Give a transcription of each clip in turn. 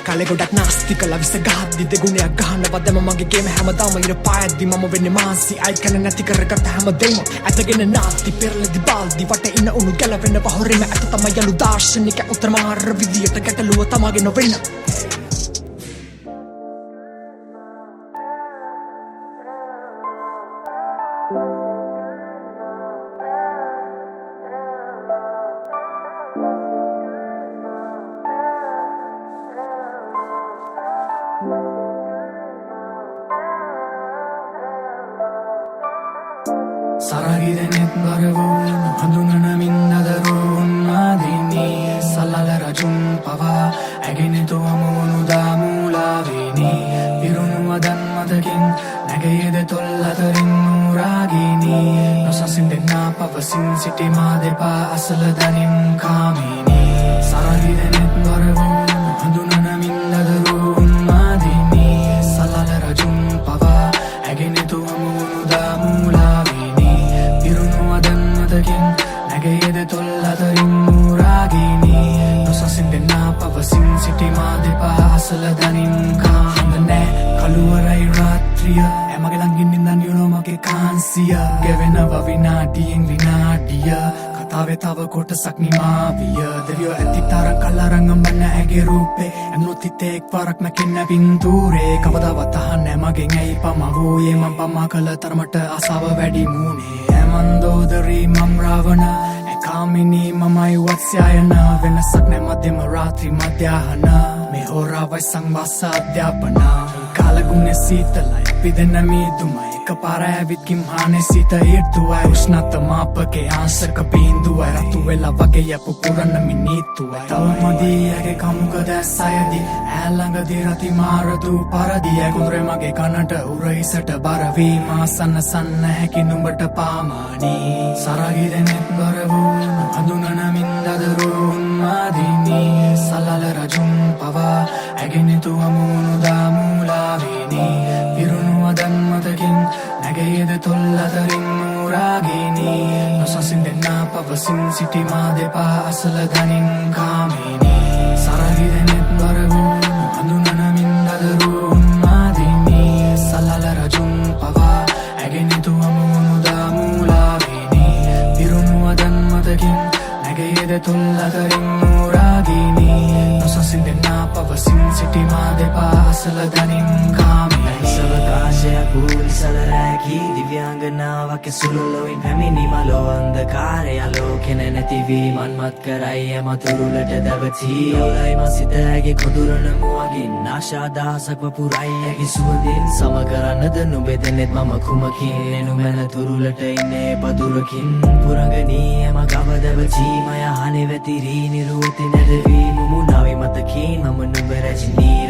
කාලේ ගොඩක් නාස්ති කළා විස ගහද්දි දෙගුණයක් ගහනවා දැම මගේ ගේම හැමදාම ඉර පායද්දි මම වෙන්නේ මාන්සි අයි කන නැති කරගත්ත හැමදේම ඇතගෙන නාස්ති පෙරලදි බාල්දි වට ඉන්න උණු ගැලවෙන්න පහොරෙම ඇත තමයි යලු දාර්ශනික උත්තර මාර විදියට ගැටලුව තමාගේ නොවෙන්න සරගිරෙනෙත් බරවුන් හඳුනනමින් අදරුන් මාදිනී සල්ලල රජුන් පවා ඇගෙනෙතු අමුණු දාමූලාවිනී පිරුණු අදන් මතකින් නැගයේද තොල් අතරින් නූරාගිනී නොසසින් දෙන්නා පවසින් සිටි මා දෙපා අසල දනින් කාමිනී සරගිරෙනෙත් බරවුන් හඳුනනමින් අදරුන් මාදිනී සල්ලල රජුන් පවා ඇගෙනෙතු අමුණු දාමූලාවිනී නැගයේද තොල් අතරින් නූරාගිනී නොසසින් දෙන්නා පවසින් සිටි මා දෙපා අසල දනින් කාහඳ නෑ කළුවරයි රාත්‍රිය ඇමගේ ළඟින් ඉඳන් යුනෝ මගේ කාන්සිය ගෙවෙනව විනාඩියෙන් විනාඩිය කතාවේ තව කොටසක් නිමාවිය දෙවියෝ ඇති තරම් කල්ලාරං අම්බන්න ඇගේ රූපේ ඇනොත් හිතේ එක් පාරක් මැකෙන්න පින්තූරේ කවදාවත් අහන්නේ මගෙන් ඇයි පමා වූයේ මම පමා කළ තරමට ආසාව වැඩි මූනේ මන්දෝදරී මම් රාවණ ඇකාමිනී මමයි වත්ස්යායන වෙනසක් නැ මධ්‍යම රාත්‍රී මධ්‍යාහන මේ හෝරාවයි සංවාස අධ්‍යාපන කාලගුණේ සීතලයි පිදෙන මීදුමයි එකපාර ඇවිත් කිම්හානේ සිත ඊර්තුවයි උෂ්ණත මාපකේ ආංශක බිඳුවයි රතු වෙලා වගේ යපු පුරන මිනිත්තුවයි තවමදී ඇගේ කමුක දැස්සයදී ඈළඟදී රති මාරතු පරදී ඇකුරේ මගේ කනට උරහිසට බර වී මා සන්න හැකි නුඹට පාමානී සරගිරෙනෙත් බරවුන් හඳුනනමින් දදරුන් මාදිනී සල්ලල රජුන් පවා ඇගෙනෙතු අමුණු දාමූලාවිනී පිරුණු අදන් මතකින් නැගයේද තොල් අතරින් නූරාගිනී නොසසින් දෙන්නා පවසින් සිටි මා දෙපා අසල දනින් කාමිනී සරගිරෙනෙත් බරවුන් හඳුනනමින් දදරුන් මාදිනී සල්ලල රජුන් පවා ඇගෙනෙතු අමුණු දාමූලාවිනී පිරුණු අදන් මතකින් නැගයේද තොල් අතරින් නූරාගිනී නොසසින් දෙන්නා පවසින් සිටි මා දෙපා අසල දනින් කාමිනී සවකාශයක් වූ සලරැකී දිව්‍යාංගනාවක් සුළුලොවින් පැමිණි මලෝ අන්ධකාරය ආලෝකෙන නැතිවී මන්මත් කරයි යමතුරුලට දැවටී ඔලයි මසිතෑගේ කොඳුරන මුවගින් ආශාදහසක් වපුරයි ඇගේ සුවඳින් සම කරන්නද නුබෙදෙනෙත් මම කුමකින් එනුමැන තුරුලට ඉන්නේ පදුරකින් පුරගනී එම ගව දැවටී මය හනේ වැතිරී නිරුවති නැදවී මුමුණාවි මතකින් මම නුඹ රජනී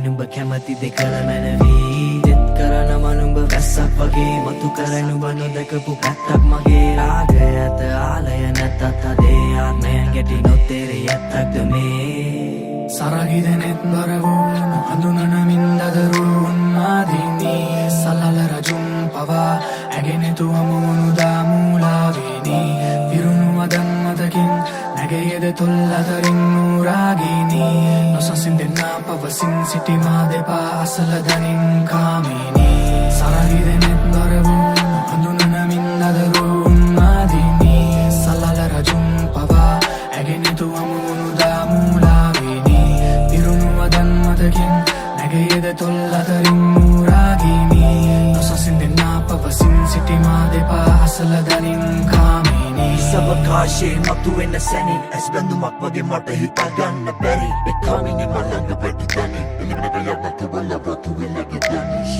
නුඹ කැමති දෙකල මැනවී දෙත් කරන මනුඹ වැස්සක් වගේ මතු කර නුඹ නොදකපු පැත්තක් මගේ රාගය ඇත ආලය නැතත් අදේ ආත්මයන් ගැටි නොතේරෙ ඇත්තක්ද මේ සරගිරෙනෙත් බරවුන් හඳුනනමින් දදරුන් මාදිනී සල්ලල රජුන් පවා ඇගෙනෙතු අමුණු දාමූලාවිනී පිරුණු අදන් මතකින් නැගයේද තොල් අතරින් නූරාගිනී නොසසින් දෙන්නා පවසින් සිටි මා දෙපා අසල දනින් කාමිනී සරගිරෙනෙත් බරවුන් හඳුනනමින් දදරුන් මාදිනී සල්ලල රජුන් පවා ඇගෙනෙතු අමුණු දාමූලාවිනී පිරුණු අදන් මතකින් නැගයේද තොල් අතරින් නූරාගිනී නොසසින් දෙන්නා පවසින් සිටි මා දෙපා අසල දනින් කාමිනී සවකාශයේ මතුවෙන සැනින් ඇස් බැඳුමක් වගේ මට හිතාගන්න බැරි එකාමිනී මළඟ පැටි තනි එළිමට යන්න තුබල වතු වෙලගේ දැනිස්